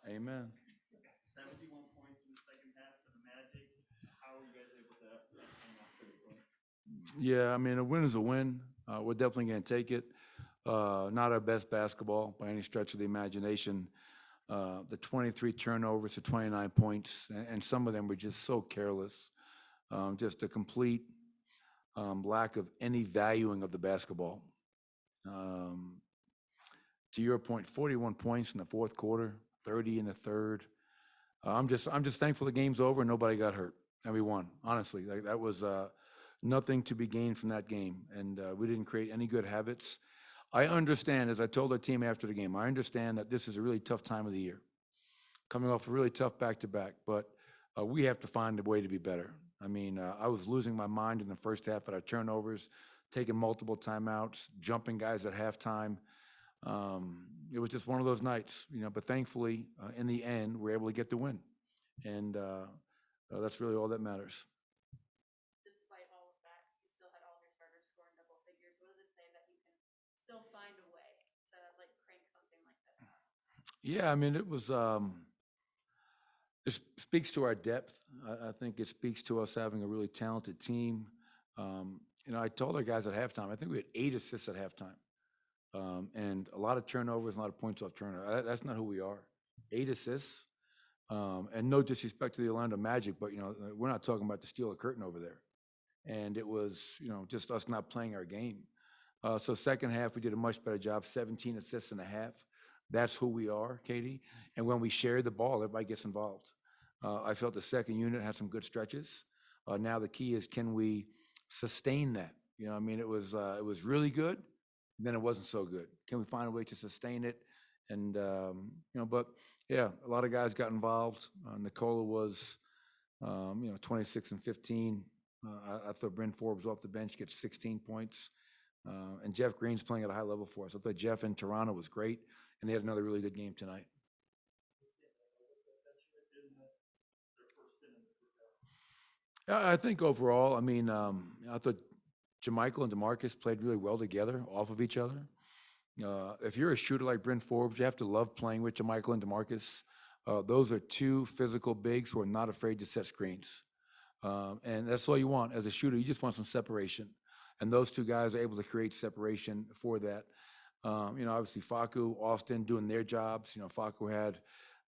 Amen. 71 points in the second half for the Magic. How are you guys able to hang out for this one? Yeah, I mean, a win is a win. We're definitely going to take it. Not our best basketball by any stretch of the imagination. The 23 turnovers to 29 points, and some of them were just so careless. Just a complete lack of any valuing of the basketball. Um, to your point, 41 points in the fourth quarter, 30 in the third. I'm just thankful the game's over and nobody got hurt and we won. Honestly, like that was nothing to be gained from that game, and we didn't create any good habits. I understand, as I told our team after the game, I understand that this is a really tough time of the year, coming off a really tough back-to-back, but we have to find a way to be better. I mean, I was losing my mind in the first half at our turnovers, taking multiple timeouts, jumping guys at halftime. It was just one of those nights. But thankfully, in the end, we're able to get the win, and that's really all that matters. Despite all of that, you still had all of your starters scoring double figures. What does it say that you can still find a way to like crank something like this? Yeah, I mean, it speaks to our depth. I think it speaks to us having a really talented team. I told our guys at halftime, I think we had 8 assists at halftime, and a lot of turnovers, a lot of points off turnover. That's not who we are. 8 assists, and no disrespect to the Orlando Magic, but we're not talking about the steel curtain over there. And it was just us not playing our game. So second half, we did a much better job. 17 assists and a half. That's who we are, Katie. And when we share the ball, everybody gets involved. I felt the second unit had some good stretches. Now the key is, can we sustain that? I mean, it was really good, then it wasn't so good. Can we find a way to sustain it? And but yeah, a lot of guys got involved. Nicola was 26 and 15. I thought Bryn Forbes off the bench gets 16 points. And Jeff Green's playing at a high level for us. I thought Jeff in Toronto was great, and they had another really good game tonight. Yeah, I think overall, I mean, I thought Jamichael and DeMarcus played really well together, off of each other. If you're a shooter like Bryn Forbes, you have to love playing with Jamichael and DeMarcus. Those are two physical bigs who are not afraid to set screens. And that's all you want as a shooter. You just want some separation. And those two guys are able to create separation for that. Obviously Facu, Austin doing their jobs. Facu had,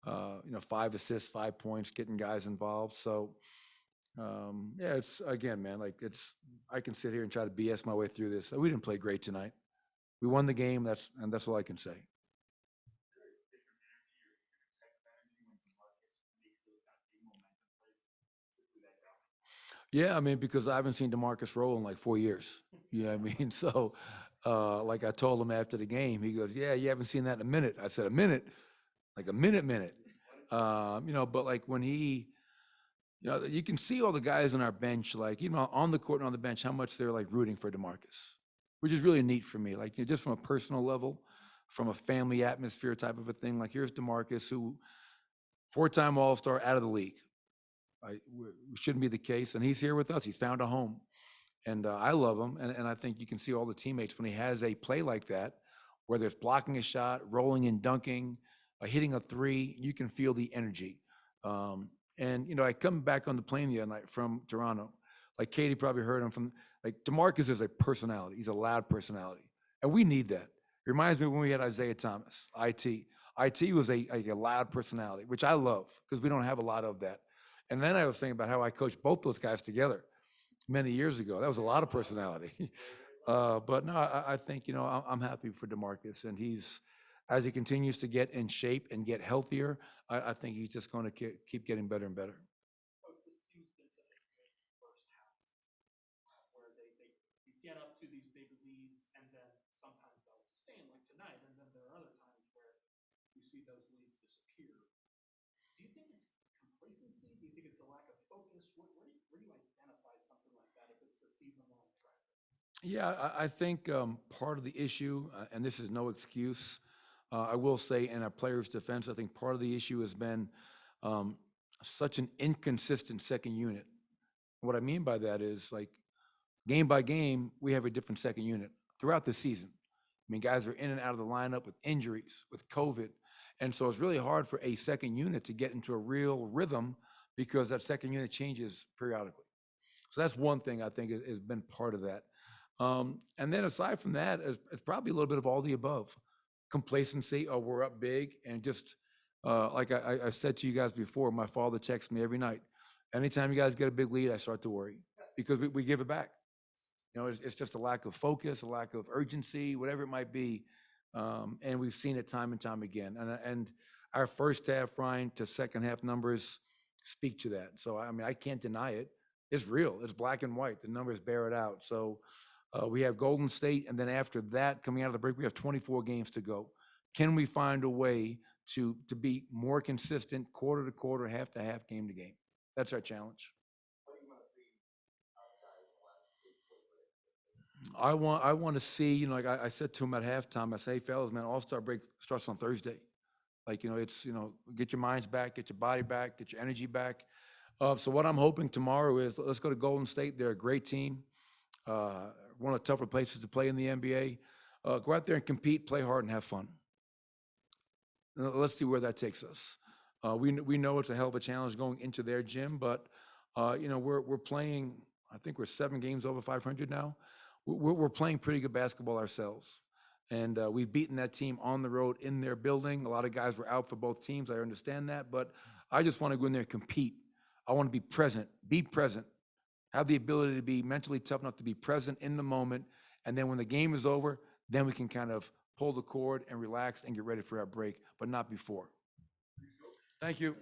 5 assists, 5 points, getting guys involved. So, yeah, it's again, man, like I can sit here and try to BS my way through this. We didn't play great tonight. We won the game. That's all I can say. Yeah, I mean, because I haven't seen DeMarcus roll in like 4 years. You know what I mean? So, like I told him after the game, he goes, "Yeah, you haven't seen that in a minute." I said, "A minute, like a minute." But like when you can see all the guys on our bench, like on the court and on the bench, how much they're like rooting for DeMarcus, which is really neat for me. Like just from a personal level, from a family atmosphere type of a thing. Like here's DeMarcus, who 4-time All-Star, out of the league. We shouldn't be the case, and he's here with us. He's found a home, and I love him. And I think you can see all the teammates when he has a play like that, whether it's blocking a shot, rolling and dunking, hitting a three. You can feel the energy. And I come back on the plane the other night from Toronto. Like Katie probably heard him from. Like DeMarcus is a personality. He's a loud personality, and we need that. It reminds me when we had Isaiah Thomas, IT. IT was a loud personality, which I love because we don't have a lot of that. And then I was thinking about how I coached both those guys together many years ago. That was a lot of personality. But no, I think I'm happy for DeMarcus, and as he continues to get in shape and get healthier, I think he's just going to keep getting better and better. Coach, this team's been such a good first half where they you get up to these big leads and then sometimes they'll sustain like tonight, and then there are other times where you see those leads disappear. Do you think it's complacency? Do you think it's a lack of focus? Where do you identify something like that if it's a season-long trend? Yeah, I think part of the issue, and this is no excuse, I will say in our players' defense, I think part of the issue has been um, such an inconsistent second unit. What I mean by that is, like, game by game, we have a different second unit throughout the season. I mean, guys are in and out of the lineup with injuries, with COVID. And so it's really hard for a second unit to get into a real rhythm because that second unit changes periodically. So that's one thing I think has been part of that. And then aside from that, it's probably a little bit of all the above. Complacency, oh, we're up big, and just like I said to you guys before, my father texts me every night. Anytime you guys get a big lead, I start to worry because we give it back. You know, it's just a lack of focus, a lack of urgency, whatever it might be. And we've seen it time and time again. And our first half, Ryan, to second half numbers speak to that. So, I mean, I can't deny it. It's real. It's black and white. The numbers bear it out. So we have Golden State. And then after that, coming out of the break, we have 24 games to go. Can we find a way to be more consistent quarter to quarter, half to half, game to game? That's our challenge. I want to see, you know, like I said to him at halftime, I say, hey, fellas, man, All-Star break starts on Thursday. Like, you know, it's, you know, get your minds back, get your body back, get your energy back. So what I'm hoping tomorrow is let's go to Golden State. They're a great team. One of the tougher places to play in the NBA. Go out there and compete, play hard, and have fun. Let's see where that takes us. We know it's a hell of a challenge going into their gym, but you know, we're playing. I think we're 7 games over 500 now. We're playing pretty good basketball ourselves, and we've beaten that team on the road in their building. A lot of guys were out for both teams. I understand that, but I just want to go in there and compete. I want to be present, have the ability to be mentally tough enough to be present in the moment, and then when the game is over, then we can kind of pull the cord and relax and get ready for our break, but not before. Thank you.